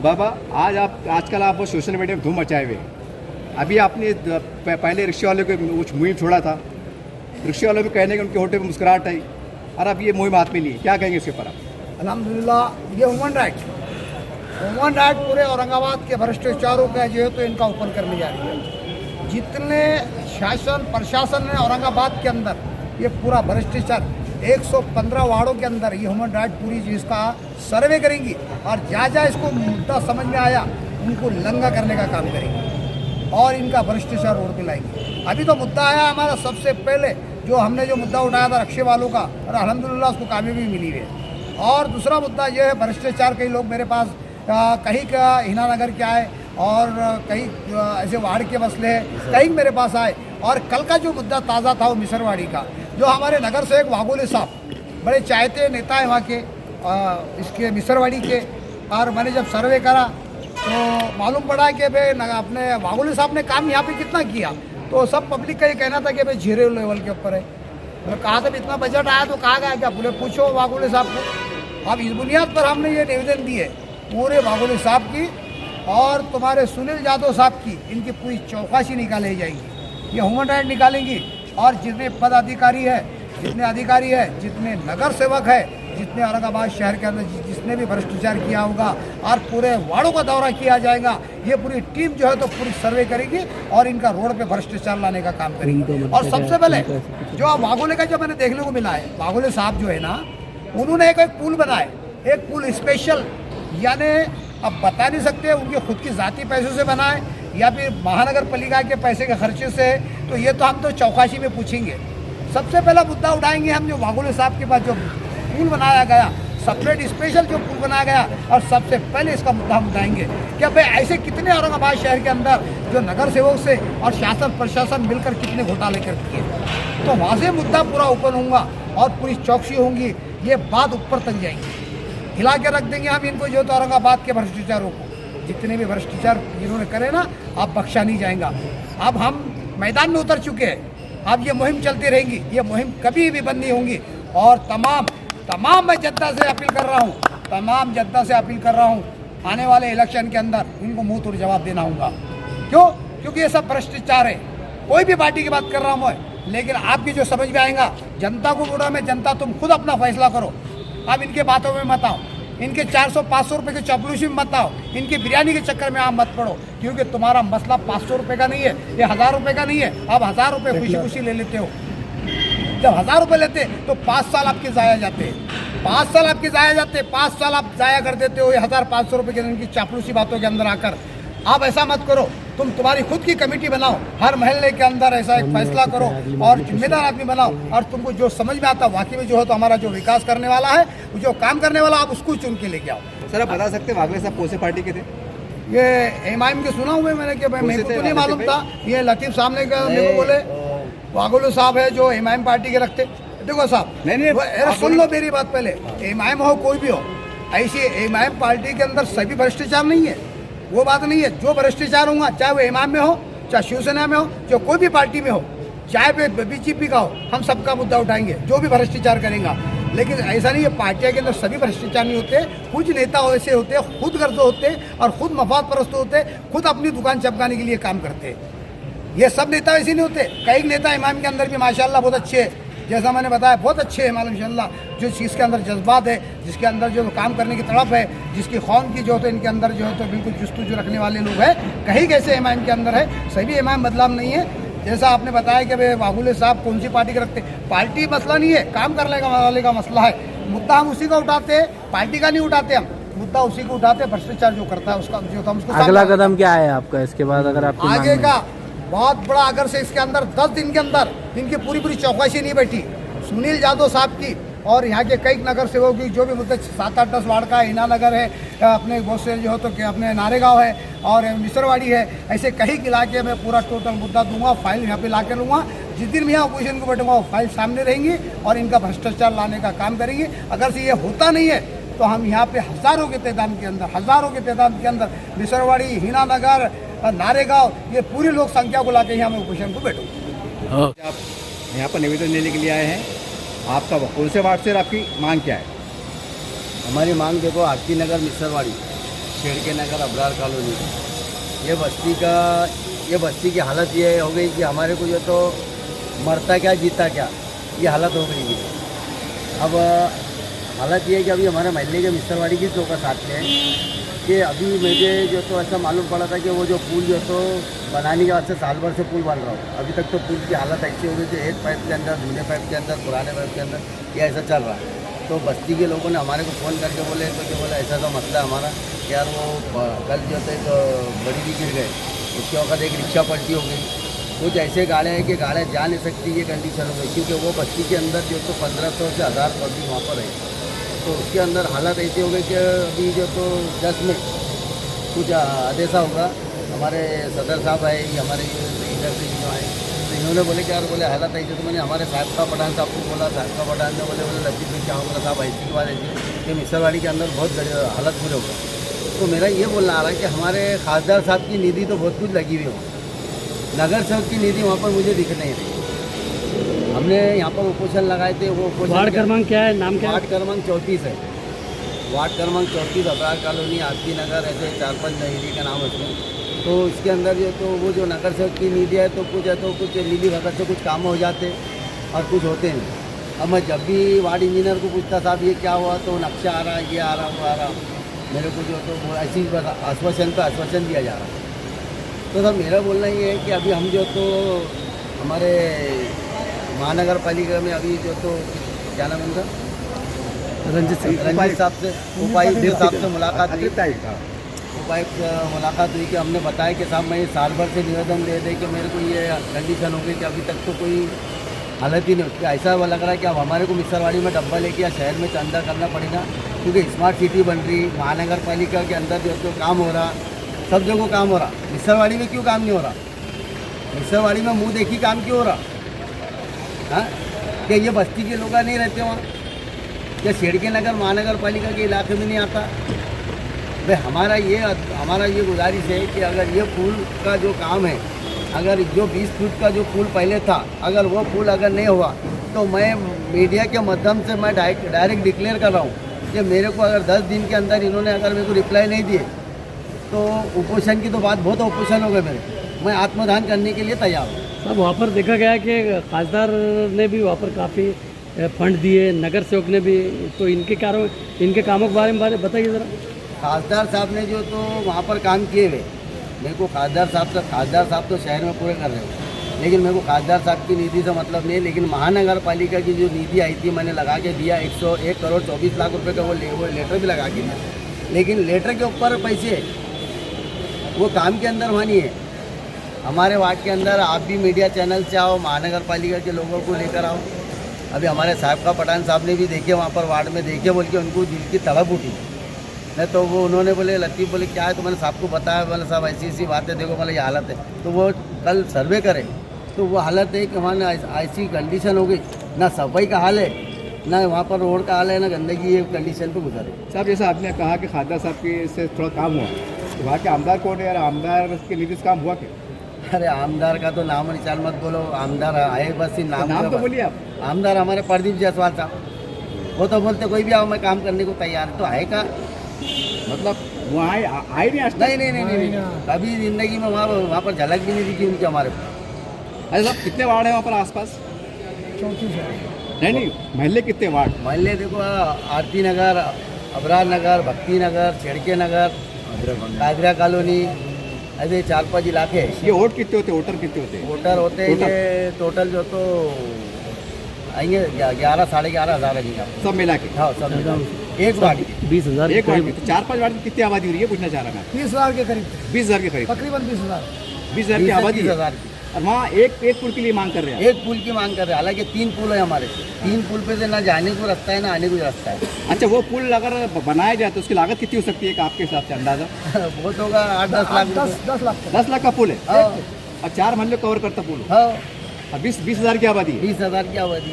बाबा आजकल आप वो सोशल मीडिया में धूम मचाए हुए। अभी आपने पहले रिक्शे वालों को कुछ मुहिम छोड़ा था, रिक्शे वालों को कहने के उनके होठे पर मुस्कुराहट आई, और अब ये मुहिम हाथ में ली, क्या कहेंगे इसके ऊपर आप? अल्हम्दुलिल्लाह, ये ह्यूमन राइट पूरे औरंगाबाद के भ्रष्टाचारों का जो है तो इनका ओपन करने जा रही है। जितने शासन प्रशासन ने औरंगाबाद के अंदर ये पूरा भ्रष्टाचार 115 वार्डों के अंदर ये ह्यूमन राइट पूरी चीज़ का सर्वे करेंगी, और जहाँ इसको मुद्दा समझ में आया उनको लंगा करने का काम करेंगी और इनका भ्रष्टाचार रोड पे लाएंगे। अभी तो मुद्दा आया हमारा सबसे पहले जो हमने जो मुद्दा उठाया था रिक्शे वालों का, और अल्हम्दुलिल्लाह उसको कामयाबी मिली है। और दूसरा मुद्दा ये है भ्रष्टाचार। कई लोग मेरे पास कहीं का हिना नगर के आए और कहीं ऐसे वार्ड के मसले हैं, कहीं मेरे पास आए। और कल का जो मुद्दा ताज़ा था वो मिसरवाड़ी का, जो हमारे नगर सेवक वागुले साहब बड़े चाहते नेता है वहाँ के इसके मिसरवाड़ी के। और मैंने जब सर्वे करा तो मालूम पड़ा कि भाई अपने वागुले साहब ने काम यहाँ पे कितना किया, तो सब पब्लिक का ये कहना था कि भाई 0 लेवल के ऊपर है। तो कहा था इतना बजट आया तो कहा गया क्या, बोले पूछो वागुले साहब को। अब इस बुनियाद पर हमने ये निवेदन दिए पूरे वागुले साहब की और तुम्हारे सुनील यादव साहब की, इनकी पूरी चौकसी निकाली जाएगी, ये ह्यूमन राइट निकालेंगी। और जितने पदाधिकारी है, जितने अधिकारी है, जितने नगर सेवक है, जितने औरंगाबाद शहर के अंदर जिसने भी भ्रष्टाचार किया होगा, और पूरे वार्डों का दौरा किया जाएगा। ये पूरी टीम जो है तो पूरी सर्वे करेगी और इनका रोड पे भ्रष्टाचार लाने का काम करेगी। और सबसे पहले जो वागुले का जो मैंने देखने को मिला है, वागुले साहब जो है ना, उन्होंने एक पुल बनाए, एक पुल स्पेशल, यानी अब बता नहीं सकते उनके खुद की ज़ाती पैसों से बनाए या फिर महानगर पालिका के पैसे के खर्चे से, तो ये तो हम तो चौकसी में पूछेंगे। सबसे पहला मुद्दा उठाएंगे हम जो वागुले साहब के पास जो पुल बनाया गया, सेपरेट स्पेशल जो पुल बनाया गया, और सबसे पहले इसका मुद्दा हम उठाएंगे कि भाई ऐसे कितने औरंगाबाद शहर के अंदर जो नगर सेवक से और शासन प्रशासन मिलकर कितने घोटाले करती है। तो वहाँ से मुद्दा पूरा ओपन होगा और पूरी चौकसी होंगी, ये बात ऊपर तक जाएंगी, हिला के रख देंगे हम इनको जो तो औरंगाबाद के भ्रष्टाचारों को। जितने भी भ्रष्टाचार जिन्होंने करे ना, अब बख्शा नहीं जाएगा। अब हम मैदान में उतर चुके हैं, अब ये मुहिम चलती रहेंगी, ये मुहिम कभी भी बंद नहीं होंगी। और तमाम मैं जनता से अपील कर रहा हूँ, तमाम जनता से अपील कर रहा हूँ, आने वाले इलेक्शन के अंदर इनको मुंह तोड़ जवाब देना होगा। क्यों? क्योंकि ये सब भ्रष्टाचार है। कोई भी पार्टी की बात कर रहा हूँ मैं, लेकिन आपकी जो समझ में आएगा, जनता को बोला मैं, जनता तुम खुद अपना फैसला करो। आप इनके बातों में मत आओ, इनके 400-500 रुपये के चपलूसी में मत आओ, इनकी बिरयानी के चक्कर में आप मत पड़ो, क्योंकि तुम्हारा मसला 500 रुपये का नहीं है, ये 1000 रुपये का नहीं है। आप 1000 रुपये खुशी खुशी ले लेते हो। जब 1000 रुपये लेते तो 5 साल आपके ज़ाया जाते हैं, 5 साल आपके ज़ाया जाते, 5 साल आप ज़ाया कर देते हो ये 1500 रुपये के इनकी चापलूसी बातों के अंदर आकर। आप ऐसा मत करो, तुम्हारी खुद की कमेटी बनाओ, हर महल्ले के अंदर ऐसा एक फैसला करो और जिम्मेदार आदमी बनाओ, और तुमको जो समझ में आता वाकई में जो है तो हमारा जो विकास करने वाला है, जो काम करने वाला, आप उसको चुन के लेके आओ। सर आप बता सकते हैं वागले साहब कौन से पार्टी के थे? ये एमआईएम के सुना हुए मैंने कि मेरे को तो नहीं मालूम था, ये लतीफ़ साहब ने मेरे को बोले वागुलू साहब है जो एमआईएम पार्टी के रखते। देखो साहब, नहीं सुन लो मेरी बात पहले, एमआईएम हो कोई भी हो, ऐसी एमआईएम पार्टी के अंदर सभी भ्रष्टाचार नहीं है, वो बात नहीं है। जो भ्रष्टाचार होगा, चाहे वो एमआईएम में हो, चाहे शिवसेना में हो, जो कोई भी पार्टी में हो, चाहे बीजेपी का हो, हम सबका मुद्दा उठाएंगे जो भी भ्रष्टाचार करेगा। लेकिन ऐसा नहीं है पार्टियां के अंदर सभी भ्रष्टाचार नहीं होते, कुछ नेता ऐसे होते हैं खुद गर्ज होते और खुद मफाद परस्त होते, खुद अपनी दुकान चमकाने के लिए काम करते हैं। ये सब नेता ऐसे नहीं होते। कई नेता इमाम के अंदर भी माशाल्लाह बहुत अच्छे हैं, जैसा मैंने बताया बहुत अच्छे हैं माशाल्लाह, जो चीज़ के अंदर जज्बात है, जिसके अंदर जो काम करने की तड़प है, जिसकी कौम की जो है इनके अंदर जो है तो बिल्कुल जुस्तुजू रखने वाले लोग हैं। कहीं कैसे इमाम के अंदर है, सभी इमाम बदलाव नहीं है। जैसा आपने बताया कि भाई वागुले साहब कौन सी पार्टी के रखते, पार्टी मसला नहीं है, काम करने का वाले का मसला है। मुद्दा हम उसी का उठाते हैं, पार्टी का नहीं उठाते, हम मुद्दा उसी को उठाते हैं, भ्रष्टाचार जो करता है उसका जो हम उसको। अगला कदम क्या है आपका इसके बाद? अगर आप आगे का बहुत बड़ा, अगर से इसके अंदर 10 दिन के अंदर इनकी पूरी चौकसी नहीं बैठी, सुनील यादव साहब की और यहाँ के कई नगर सेवकों की जो भी मुद्दे 7-8-10 वार्ड का हिना नगर है, अपने बहुत से जो है तो कि अपने नारेगांव है और मिसरवाड़ी है, ऐसे कई इलाके में पूरा टोटल मुद्दा दूंगा, फाइल यहाँ पे ला के लूँगा। जिस दिन मैं यहाँ अपोजिशन को बैठूंगा वो फाइल सामने रहेंगी और इनका भ्रष्टाचार लाने का काम करेंगे। अगर से ये होता नहीं है तो हम यहाँ पे हज़ारों के तादाद के अंदर मिसरवाड़ी, हिना नगर, नारेगांव, ये पूरी लोक संख्या को ला के यहाँ मैं अपोजिशन को बैठूँगा। आप यहाँ पर निवेदन देने के लिए आए हैं, आपका कौन से वार्ड से आपकी मांग क्या है? हमारी मांग देखो, आरती नगर मिसरवाड़ी शेड़के नगर अबरार कॉलोनी। ये बस्ती की हालत ये हो गई कि हमारे को जो तो मरता क्या जीता क्या, ये हालत हो गई है। अब हालत ये है कि अभी हमारे महल्ले के मिस्त्रवाड़ी की लोग साथ में कि अभी मुझे जो तो ऐसा मालूम पड़ा था कि वो जो पुल जो तो बनाने के बाद से साल भर से पुल बन रहा हो, अभी तक तो पुल की हालत ऐसी हो गई कि एक पाइप के अंदर, दूसरे पाइप के अंदर, पुराने पाइप के अंदर ये ऐसा चल रहा है। तो बस्ती के लोगों ने हमारे को फ़ोन करके बोले तो कि बोला ऐसा मसला है हमारा कि यार वो कल जो थे तो बड़ी भी गिर गए, उसके वक्त एक रिक्शा पलटी हो गई। कुछ ऐसे गाड़ियाँ हैं कि गाड़ियाँ जा नहीं सकती, ये कंडीशन हो गई क्योंकि वो बस्ती के अंदर जो तो 1500 से 1000 पब्लिक वहाँ पर है। तो उसके अंदर हालत ऐसी हो गई कि अभी जो तो 10 में कुछ आदेशा होगा। हमारे सदर साहब आए, हमारे इधर से जो आए, तो इन्होंने बोले कि यार बोले हालत ऐसी, तो मैंने हमारे साहब का पठान साहब को बोला, साहब का पठान ने बोले लतीफ़ भाई क्या होगा साहब, ऐसी की बात ऐसी कि मिसरवाड़ी के अंदर बहुत हालत बुरे होगा। तो मेरा ये बोलना आ रहा है कि हमारे खासदार साहब की निधि तो बहुत कुछ लगी हुई हो, नगर सेवक की निधि वहाँ पर मुझे दिख नहीं रही। हमने यहाँ पर उपोषण लगाए थे, वो उपोषण वार्ड क्रमांक क्या है, नाम क्या है? वार्ड क्रमांक 34 है। वार्ड क्रमांक 34 अबरार कॉलोनी, आरती नगर, ऐसे 4-5 एरिया का नाम है उसमें। तो इसके अंदर जो तो वो जो नगर सेवक की निधि है तो कुछ मिली भगत से कुछ काम हो जाते और कुछ होते नहीं। अब मैं जब भी वार्ड इंजीनियर को पूछता साहब ये क्या हुआ, तो नक्शा आ रहा, ये आ रहा, वो आ रहा, मेरे को जो तो वो ऐसी आश्वासन पर आश्वासन दिया जा रहा। तो सर मेरा बोलना ये है कि अभी हम जो तो हमारे महानगर पालिका में अभी जो तो क्या नाम उनका रंजित साहब से, उपायुक्त साहब से मुलाकात हुई। उपायुक्त मुलाकात हुई कि हमने बताया कि साहब मैं साल भर से निवेदन दे दे कि मेरे को ये कंडीशन हो गई कि अभी तक तो कोई हालत ही नहीं होती। ऐसा लग रहा है कि अब हमारे को मिसरवाड़ी में डब्बा लेके या शहर में चंदा करना पड़ेगा क्योंकि स्मार्ट सिटी बन रही, महानगर पालिका के अंदर जो तो काम हो रहा, सब जगह काम हो रहा, मिसरवाड़ी में क्यों काम नहीं हो रहा? मिसरवाड़ी में मुँह देखी काम क्यों हो रहा? हाँ, क्या ये बस्ती के लोग नहीं रहते वहाँ? क्या शेड़के नगर महानगर पालिका के इलाके में नहीं आता? भाई हमारा ये गुजारिश है कि अगर ये पुल का जो काम है, अगर जो 20 फुट का जो पुल पहले था, अगर वो पुल अगर नहीं हुआ तो मैं मीडिया के माध्यम से मैं डायरेक्ट डिक्लेयर कर रहा हूँ कि मेरे को अगर 10 दिन के अंदर इन्होंने अगर मेरे को रिप्लाई नहीं दिए तो उपोषण की तो बात बहुत उपोषण हो गए मैं आत्मदान करने के लिए तैयार हूँ। सब वहाँ पर देखा गया कि खासदार ने भी वहाँ पर काफ़ी फंड दिए, नगर सेवक ने भी, तो इनके कामों के बारे में बताइए ज़रा। खासदार साहब ने जो तो वहाँ पर काम किए हुए, मेरे को खासदार साहब तो शहर में पूरे कर रहे हैं, लेकिन मेरे को खासदार साहब की निधि से मतलब नहीं है। लेकिन महानगर पालिका की जो निधि आई थी मैंने लगा के दिया, 101 करोड़ 24 लाख रुपए का वो लेटर भी लगा के दिया, लेकिन लेटर के ऊपर पैसे वो काम के अंदर वहाँ नहीं है। हमारे वार्ड के अंदर आप भी मीडिया चैनल से आओ, महानगर पालिका के लोगों को लेकर आओ। अभी हमारे साहब का पठान साहब ने भी देखे वहाँ पर वार्ड में देखे, बोल के उनको दिल की तड़प उठी नहीं, तो वो उन्होंने बोले लतीफ़ बोले क्या है, तो मैंने साहब को बताया, बोले साहब ऐसी बात है, देखो मतलब ये हालत है। तो वो कल सर्वे करे तो वो हालत है कि वहाँ ऐसी कंडीशन हो गई, ना सफाई का हाल है, ना वहाँ पर रोड का हाल है, ना गंदगी, ये कंडीशन पे गुजरे। साहब जैसा आपने कहा कि खासदार साहब की से थोड़ा काम हुआ, तो वहाँ के आमदार कौन है यार? आमदार के निधि से काम हुआ क्या? अरे आमदार का तो नाम निशान मत बोलो, आमदार आए बस ही नाम तो बोलिए आप। आमदार हमारे प्रदीप जायसवाल साहब, वो तो बोलते कोई भी आओ मैं काम करने को तैयार है, तो है का मतलब वहाँ आए नहीं आज तक? नहीं, कभी जिंदगी में वहाँ पर झलक भी नहीं दिखी उनकी हमारे को। अरे साहब कितने वार्ड है वहाँ पर आसपास? 34 है। नहीं महल्ले कितने वार्ड? महल्ले देखो, आरती नगर, अबरार नगर, भक्ति नगर, छेड़के नगर, कादरा कॉलोनी, ऐसे 4-5 इलाके हैं। ये वोट कितने होते, वोटर कितने होते? वोटर होते हैं ये टोटल जो तो आएंगे 11-11.5 हज़ार आएंगे सब मिला के। हाँ सब मिला के। एक वार्ड की 20,000 एक वार्ड में तो 4-5 वार्ड में कितनी आबादी हो रही है पूछना चाह रहा मैं। 20,000 के करीब, 20,000 के करीब, तकरीबन 20,000। 20,000 की आबादी है। 20,000 की और वहाँ एक पुल के लिए मांग कर रहे हैं। एक पुल की मांग कर रहे हैं, हालांकि 3 पुल है हमारे, 3 पुल पे से ना जाने को रास्ता है ना आने को रास्ता है। अच्छा वो पुल अगर बनाया जाए तो उसकी लागत कितनी हो सकती है आपके हिसाब से अंदाजा? बहुत होगा 8-10 लाख। 10 लाख। 10 लाख का पुल है हाँ और 4 महल्ले कवर करता पुल हाँ, और 20,000 की आबादी है। 20,000 की आबादी।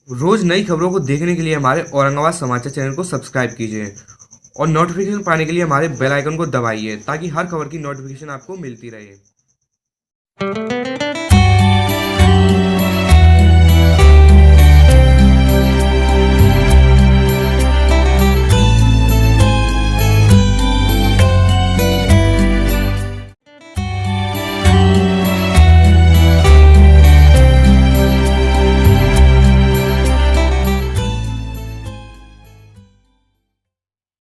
रोज नई खबरों को देखने के लिए हमारे औरंगाबाद समाचार चैनल को सब्सक्राइब कीजिए और नोटिफिकेशन पाने के लिए हमारे बेल आइकन को दबाइए ताकि हर खबर की नोटिफिकेशन आपको मिलती रहे।